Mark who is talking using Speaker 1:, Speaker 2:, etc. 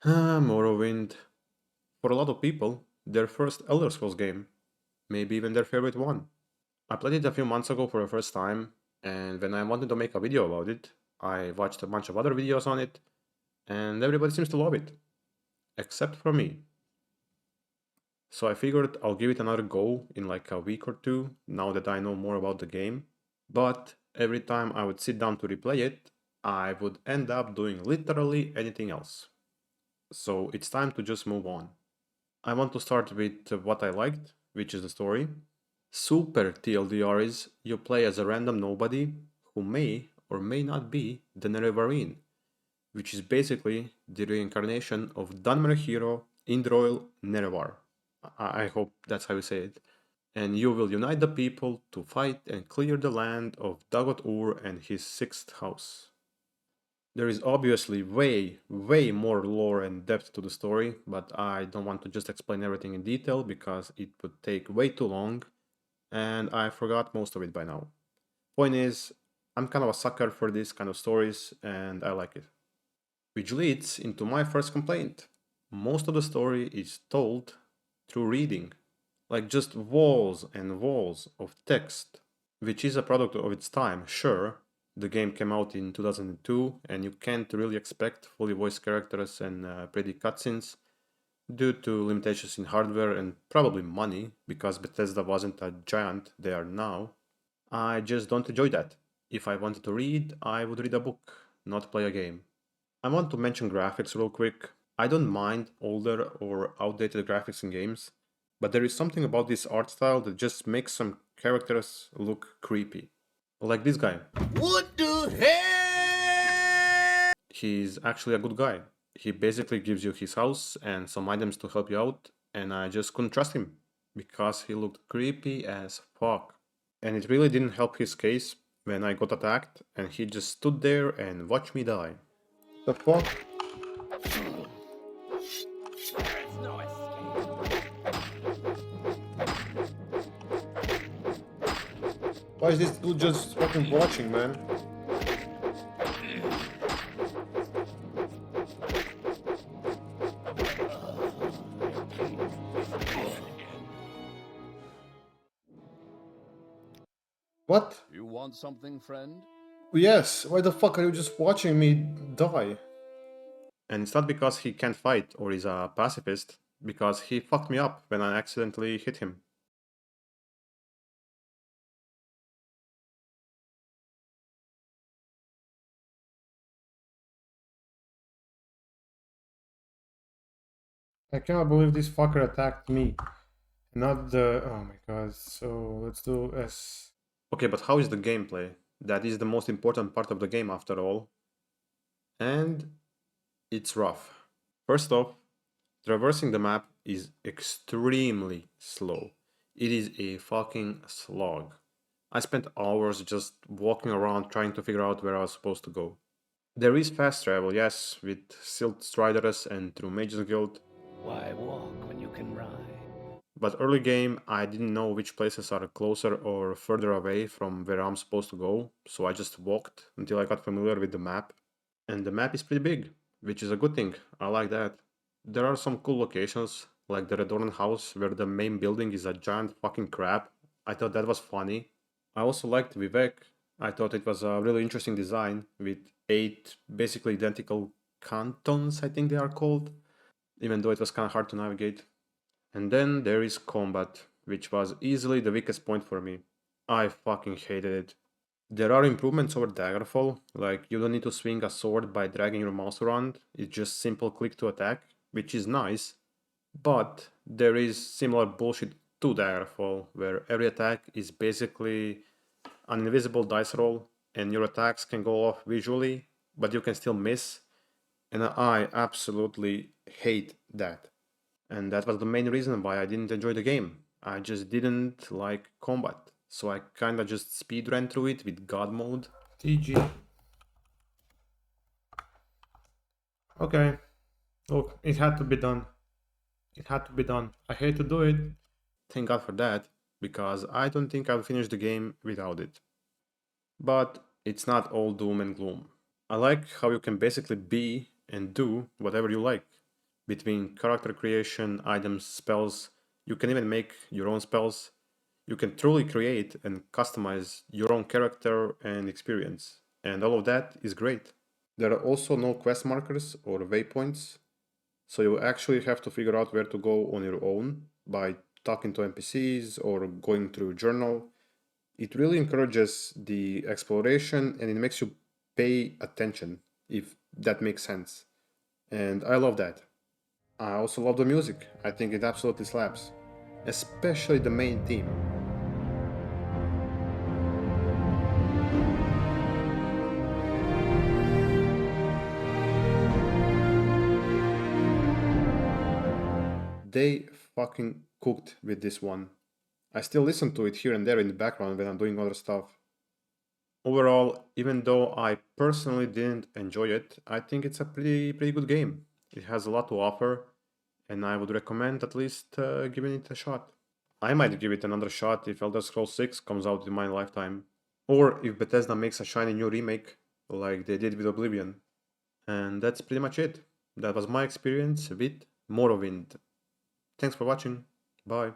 Speaker 1: Morrowind. For a lot of people, their first Elder Scrolls game, maybe even their favorite one. I played it a few months ago for the first time, and when I wanted to make a video about it, I watched a bunch of other videos on it, and everybody seems to love it, except for me. So I figured I'll give it another go in like a week or two, now that I know more about the game. But every time I would sit down to replay it, I would end up doing literally anything else. So it's time to just move on. I want to start with what I liked, which is the story. Super TLDR is you play as a random nobody who may or may not be the Nerevarine, which is basically the reincarnation of Dunmer hero Indroil Nerevar. I hope that's how you say it. And you will unite the people to fight and clear the land of Dagot Ur and his sixth house. There is obviously way more lore and depth to the story, but I don't want to just explain everything in detail because it would take way too long, and I forgot most of it by now. Point is, I'm kind of a sucker for these kind of stories, and I like it. Which leads into my first complaint. Most of the story is told through reading, like just walls and walls of text, which is a product of its time, sure. The game came out in 2002, and you can't really expect fully voiced characters and pretty cutscenes due to limitations in hardware and probably money, because Bethesda wasn't a giant they are now. I just don't enjoy that. If I wanted to read, I would read a book, not play a game. I want to mention graphics real quick. I don't mind older or outdated graphics in games, but there is something about this art style that just makes some characters look creepy. Like this guy. What the hell? He's actually a good guy. He basically gives you his house and some items to help you out, and I just couldn't trust him because he looked creepy as fuck. And it really didn't help his case when I got attacked and he just stood there and watched me die. The fuck? Why is this dude just fucking watching, man? What?
Speaker 2: You want something, friend?
Speaker 1: Yes, why the fuck are you just watching me die? And it's not because he can't fight or is a pacifist, because he fucked me up when I accidentally hit him. I cannot believe this fucker attacked me. Not the... Oh my god, so let's do S. Okay, but how is the gameplay? That is the most important part of the game after all. And it's rough. First off, traversing the map is extremely slow. It is a fucking slog. I spent hours just walking around trying to figure out where I was supposed to go. There is fast travel, yes, with Silt Striders and through Mage's Guild,
Speaker 2: Why walk when you can ride?
Speaker 1: but early game I didn't know which places are closer or further away from where I'm supposed to go, so I just walked until I got familiar with the map. And the map is pretty big, which is a good thing, I like that. There are some cool locations, like the Redorn house where the main building is a giant fucking crab. I thought that was funny. I also liked Vivek. I thought it was a really interesting design with 8 basically identical cantons, I think they are called, even though it was kind of hard to navigate. And then there is combat, which was easily the weakest point for me. I fucking hated it. There are improvements over Daggerfall, like you don't need to swing a sword by dragging your mouse around, it's just simple click to attack, which is nice, but there is similar bullshit to Daggerfall, where every attack is basically an invisible dice roll, and your attacks can go off visually, but you can still miss, and I absolutely hate that. And that was the main reason why I didn't enjoy the game. I just didn't like combat, so I kinda just speed ran through it with God mode. TG. Okay, look, it had to be done. It had to be done. I hate to do it. Thank God for that, because I don't think I'll finish the game without it. But it's not all doom and gloom. I like how you can basically be and do whatever you like. between character creation, items, spells. You can even make your own spells. You can truly create and customize your own character and experience. And all of that is great. There are also no quest markers or waypoints, so you actually have to figure out where to go on your own by talking to NPCs or going through your journal. It really encourages the exploration and it makes you pay attention, if that makes sense. And I love that. I also love the music. I think it absolutely slaps, especially the main theme. They fucking cooked with this one. I still listen to it here and there in the background when I'm doing other stuff. Overall, even though I personally didn't enjoy it, I think it's a pretty good game. It has a lot to offer, and I would recommend at least giving it a shot. I might give it another shot if Elder Scrolls 6 comes out in my lifetime, or if Bethesda makes a shiny new remake like they did with Oblivion. And that's pretty much it. That was my experience with Morrowind. Thanks for watching. Bye.